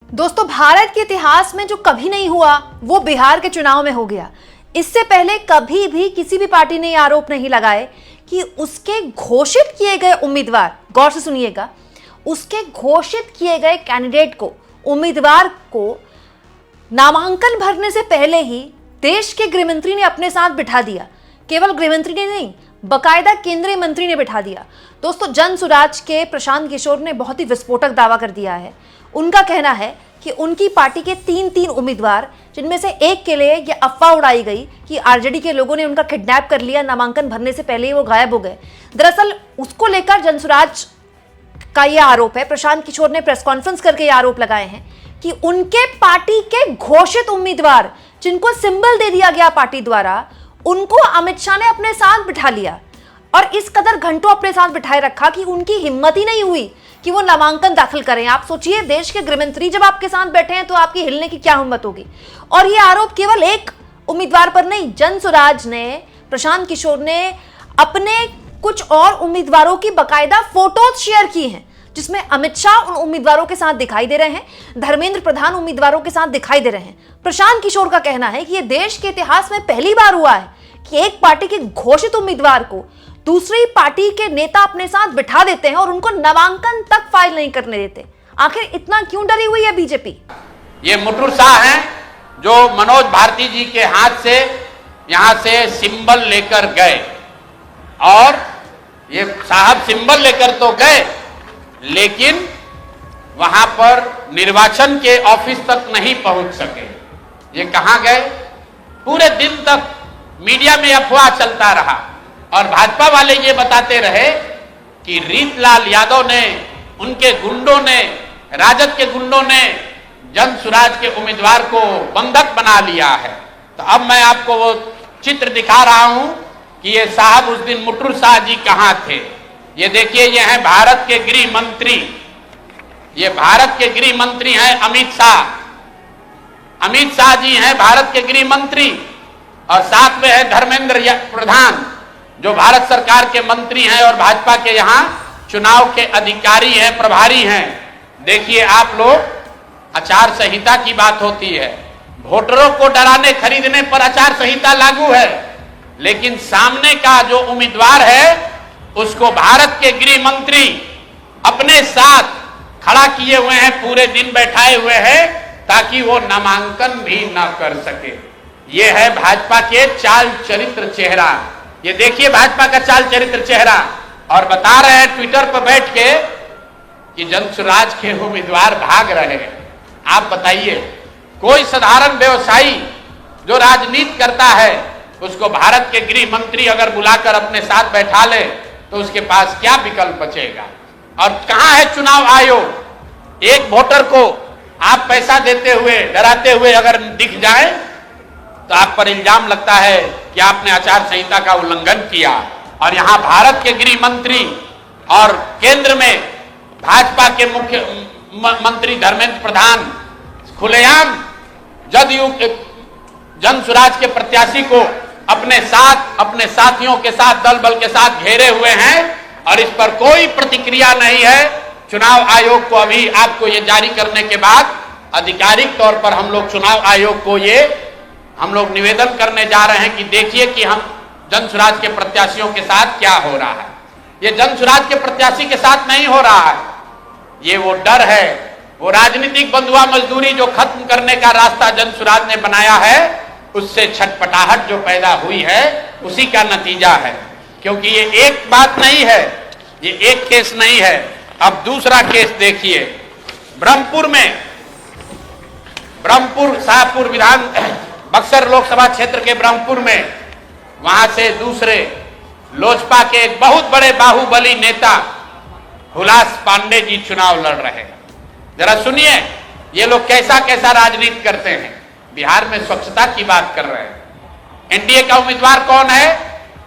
दोस्तों, भारत के इतिहास में जो कभी नहीं हुआ वो बिहार के चुनाव में हो गया। इससे पहले कभी भी किसी भी पार्टी ने आरोप नहीं लगाए कि उसके घोषित किए गए उम्मीदवार, गौर से सुनिएगा, उसके घोषित किए गए कैंडिडेट को, उम्मीदवार को नामांकन भरने से पहले ही देश के गृहमंत्री ने अपने साथ बिठा दिया। केवल गृहमंत्री ने नहीं, बकायदा केंद्रीय मंत्री ने बिठा दिया। दोस्तों, जन सुराज के प्रशांत किशोर ने बहुत ही विस्फोटक दावा कर दिया है। उनका कहना है कि उनकी पार्टी के तीन उम्मीदवार, जिनमें से एक के लिए यह अफवाह उड़ाई गई कि आरजेडी के लोगों ने उनका किडनैप कर लिया, नामांकन भरने से पहले ही वो गायब हो गए। दरअसल उसको लेकर जनसुराज का यह आरोप है। प्रशांत किशोर ने प्रेस कॉन्फ्रेंस करके यह आरोप लगाए हैं कि उनके पार्टी के घोषित उम्मीदवार, जिनको सिंबल दे दिया गया पार्टी द्वारा, उनको अमित शाह ने अपने साथ बिठा लिया और इस कदर घंटों अपने साथ बिठाए रखा कि उनकी हिम्मत ही नहीं हुई कि वो नामांकन दाखिल करें। आप सोचिए, देश के गृहमंत्री जब आपके साथ बैठे हैं तो आपकी हिलने की क्या हिम्मत होगी। और ये आरोप केवल एक उम्मीदवार पर नहीं, जनसुराज ने, प्रशांत किशोर ने अपने कुछ और उम्मीदवारों की बकायदा फोटोज शेयर की हैं, जिसमें अमित शाह उन उम्मीदवारों के साथ दिखाई दे रहे हैं, धर्मेंद्र प्रधान उम्मीदवारों के साथ दिखाई दे रहे हैं। प्रशांत किशोर का कहना है कि यह देश के इतिहास में पहली बार हुआ है कि एक पार्टी के घोषित उम्मीदवार को दूसरी पार्टी के नेता अपने साथ बिठा देते हैं और उनको नामांकन तक फाइल नहीं करने देते। आखिर इतना क्यों डरी हुई है बीजेपी? ये मुटुर शाह हैं जो मनोज भारती जी के हाथ से यहां से सिंबल लेकर गए, और ये साहब सिंबल लेकर तो गए, लेकिन वहां पर निर्वाचन के ऑफिस तक नहीं पहुंच सके। ये कहां गए? पूरे दिन तक मीडिया में अफवाह चलता रहा और भाजपा वाले ये बताते रहे कि रीतलाल यादव ने, उनके गुंडों ने, राजद के गुंडों ने जनसुराज के उम्मीदवार को बंधक बना लिया है। तो अब मैं आपको वो चित्र दिखा रहा हूं कि ये साहब उस दिन मुटुर शाह जी कहां थे। ये देखिए, ये हैं भारत के गृह मंत्री, ये भारत के गृह मंत्री हैं अमित शाह। अमित शाह जी हैं भारत के गृह मंत्री, और साथ में है धर्मेंद्र प्रधान, जो भारत सरकार के मंत्री हैं और भाजपा के यहां चुनाव के अधिकारी हैं, प्रभारी हैं। देखिए आप लोग, आचार संहिता की बात होती है, वोटरों को डराने खरीदने पर आचार संहिता लागू है, लेकिन सामने का जो उम्मीदवार है उसको भारत के गृह मंत्री अपने साथ खड़ा किए हुए हैं, पूरे दिन बैठाए हुए हैं ताकि वो नामांकन भी न कर सके। ये है भाजपा के चाल चरित्र चेहरा। ये देखिए भाजपा का चाल चरित्र चेहरा, और बता रहे हैं ट्विटर पर बैठ के कि जनसुराज के उम्मीदवार भाग रहे हैं। आप बताइए, कोई साधारण व्यवसायी जो राजनीति करता है, उसको भारत के गृह मंत्री अगर बुलाकर अपने साथ बैठा ले तो उसके पास क्या विकल्प बचेगा? और कहां है चुनाव आयोग? एक वोटर को आप पैसा देते हुए, डराते हुए अगर दिख जाए तो आप पर इल्जाम लगता है कि आपने आचार संहिता का उल्लंघन किया। और यहां भारत के गृह मंत्री और केंद्र में भाजपा के मुख्य मंत्री धर्मेंद्र प्रधान खुलेआम जदयू जनसुराज के प्रत्याशी को अपने साथ, अपने साथियों के साथ, दल बल के साथ घेरे हुए हैं, और इस पर कोई प्रतिक्रिया नहीं है। चुनाव आयोग को अभी आपको ये जारी करने के बाद आधिकारिक तौर पर हम लोग चुनाव आयोग को हम लोग निवेदन करने जा रहे हैं कि देखिए कि हम जनसुराज के प्रत्याशियों के साथ क्या हो रहा है। ये जनसुराज के प्रत्याशी के साथ नहीं हो रहा है, ये वो डर है, वो राजनीतिक बंधुआ मजदूरी जो खत्म करने का रास्ता जनसुराज ने बनाया है, उससे छटपटाहट जो पैदा हुई है, उसी का नतीजा है। क्योंकि ये एक बात नहीं है, ये एक केस नहीं है। अब दूसरा केस देखिए, ब्रह्मपुर में, ब्रह्मपुर शाहपुर विधान बक्सर लोकसभा क्षेत्र के ब्रह्मपुर में, वहां से दूसरे लोजपा के एक बहुत बड़े बाहुबली नेता हुलास पांडे जी चुनाव लड़ रहे हैं। जरा सुनिए ये लोग कैसा कैसा राजनीति करते हैं। बिहार में स्वच्छता की बात कर रहे हैं। एनडीए का उम्मीदवार कौन है?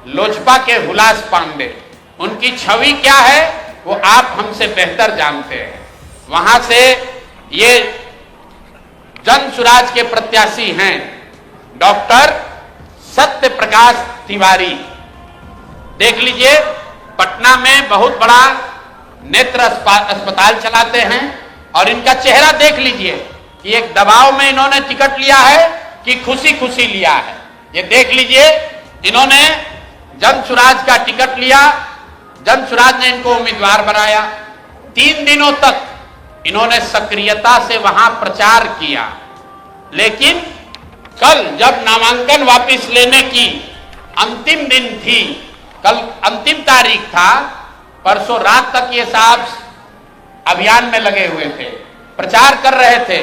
लोजपा के हुलास पांडे। उनकी छवि क्या है वो आप हमसे बेहतर जानते हैं। वहां से ये जनसुराज के प्रत्याशी हैं डॉक्टर सत्य प्रकाश तिवारी। देख लीजिए, पटना में बहुत बड़ा नेत्र अस्पताल चलाते हैं, और इनका चेहरा देख लीजिए कि एक दबाव में इन्होंने टिकट लिया है कि खुशी खुशी लिया है। ये देख लीजिए, इन्होंने जन सुराज का टिकट लिया, जन सुराज ने इनको उम्मीदवार बनाया। 3 दिनों तक इन्होंने सक्रियता से वहां प्रचार किया, लेकिन कल जब नामांकन वापस लेने की अंतिम दिन थी, कल अंतिम तारीख था, परसों रात तक ये साहब अभियान में लगे हुए थे, प्रचार कर रहे थे,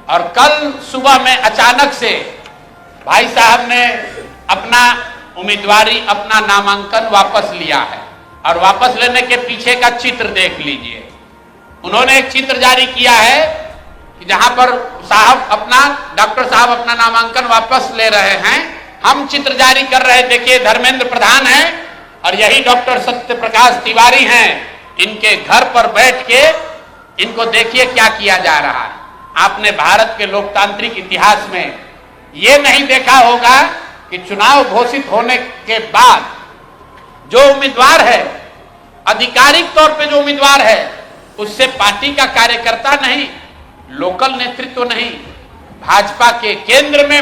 और कल सुबह में अचानक से भाई साहब ने अपना उम्मीदवारी, अपना नामांकन वापस लिया है। और वापस लेने के पीछे का चित्र देख लीजिए। उन्होंने एक चित्र जारी किया है कि जहां पर डॉक्टर साहब अपना नामांकन वापस ले रहे हैं, हम चित्र जारी कर रहे हैं। देखिए, धर्मेंद्र प्रधान है और यही डॉक्टर सत्य प्रकाश तिवारी हैं। इनके घर पर बैठ के इनको देखिए क्या किया जा रहा है। आपने भारत के लोकतांत्रिक इतिहास में ये नहीं देखा होगा कि चुनाव घोषित होने के बाद जो उम्मीदवार है, आधिकारिक तौर पे जो उम्मीदवार है, उससे पार्टी का कार्यकर्ता नहीं, लोकल नेतृत्व नहीं, भाजपा के केंद्र में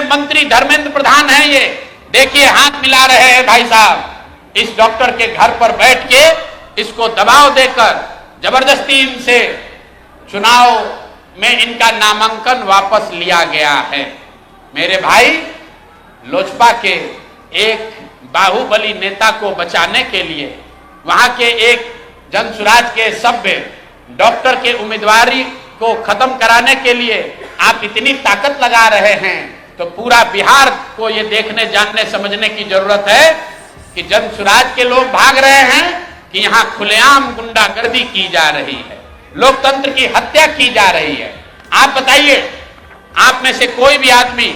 मंत्री धर्मेंद्र प्रधान है। ये देखिए, हाथ मिला रहे हैं भाई साहब इस डॉक्टर के घर पर बैठ के, इसको दबाव देकर जबरदस्ती इनसे चुनाव में इनका नामांकन वापस लिया गया है। मेरे भाई, लोजपा के एक बाहुबली नेता को बचाने के लिए, वहां के एक जनसुराज के सभ्य डॉक्टर के उम्मीदवारी को खत्म कराने के लिए आप इतनी ताकत लगा रहे हैं, तो पूरा बिहार को ये देखने, जानने, समझने की जरूरत है कि जनसुराज के लोग भाग रहे हैं कि यहां खुलेआम गुंडागर्दी की जा रही है, लोकतंत्र की हत्या की जा रही है। आप बताइए, आप में से कोई भी आदमी,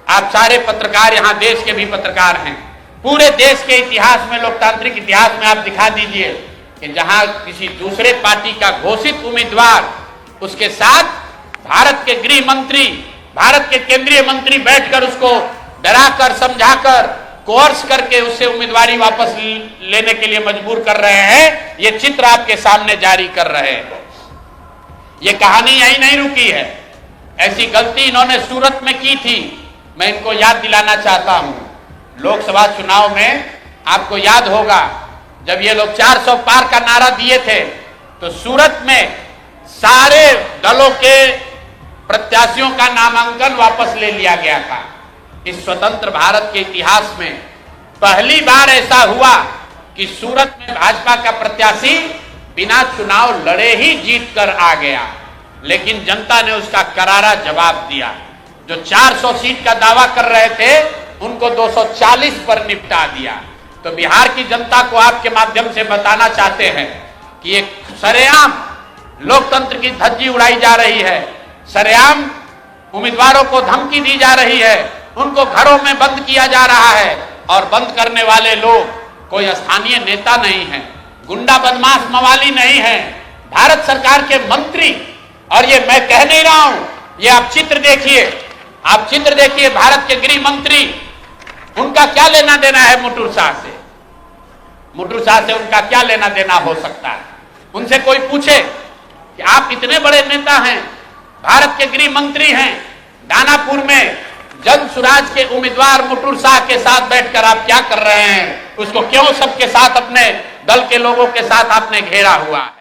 आप सारे पत्रकार, यहां देश के भी पत्रकार हैं, पूरे देश के इतिहास में, लोकतांत्रिक इतिहास में आप दिखा दीजिए कि जहां किसी दूसरे पार्टी का घोषित उम्मीदवार, उसके साथ भारत के गृह मंत्री, भारत के केंद्रीय मंत्री बैठकर उसको डराकर, समझाकर, कोर्स करके उससे उम्मीदवारी वापस लेने के लिए मजबूर कर रहे हैं। ये चित्र आपके सामने जारी कर रहे हैं। ये कहानी यही नहीं रुकी है। ऐसी गलती इन्होंने सूरत में की थी। मैं इनको याद दिलाना चाहता हूं, लोकसभा चुनाव में आपको याद होगा, जब ये लोग 400 पार का नारा दिए थे, तो सूरत में सारे दलों के प्रत्याशियों का नामांकन वापस ले लिया गया था। इस स्वतंत्र भारत के इतिहास में पहली बार ऐसा हुआ कि सूरत में भाजपा का प्रत्याशी बिना चुनाव लड़े ही जीत कर आ गया, लेकिन जनता ने उसका करारा जवाब दिया। जो 400 सीट का दावा कर रहे थे, उनको 240 पर निपटा दिया। तो बिहार की जनता को आपके माध्यम से बताना चाहते हैं कि एक सरेआम लोकतंत्र की धज्जी उड़ाई जा रही है, सरेआम उम्मीदवारों को धमकी दी जा रही है, उनको घरों में बंद किया जा रहा है, और बंद करने वाले लोग कोई स्थानीय नेता नहीं है, गुंडा बदमाश मवाली नहीं है, भारत सरकार के मंत्री। और ये मैं कह नहीं रहा हूं, ये आप चित्र देखिए, आप चित्र देखिए, भारत के गृह मंत्री, उनका क्या लेना देना है मुटुर शाह से? मुटुर शाह से उनका क्या लेना देना हो सकता है? उनसे कोई पूछे कि आप इतने बड़े नेता हैं, भारत के गृह मंत्री हैं, दानापुर में जनसुराज के उम्मीदवार मुटुर शाह के साथ बैठकर आप क्या कर रहे हैं? उसको क्यों सबके साथ, अपने दल के लोगों के साथ आपने घेरा हुआ है?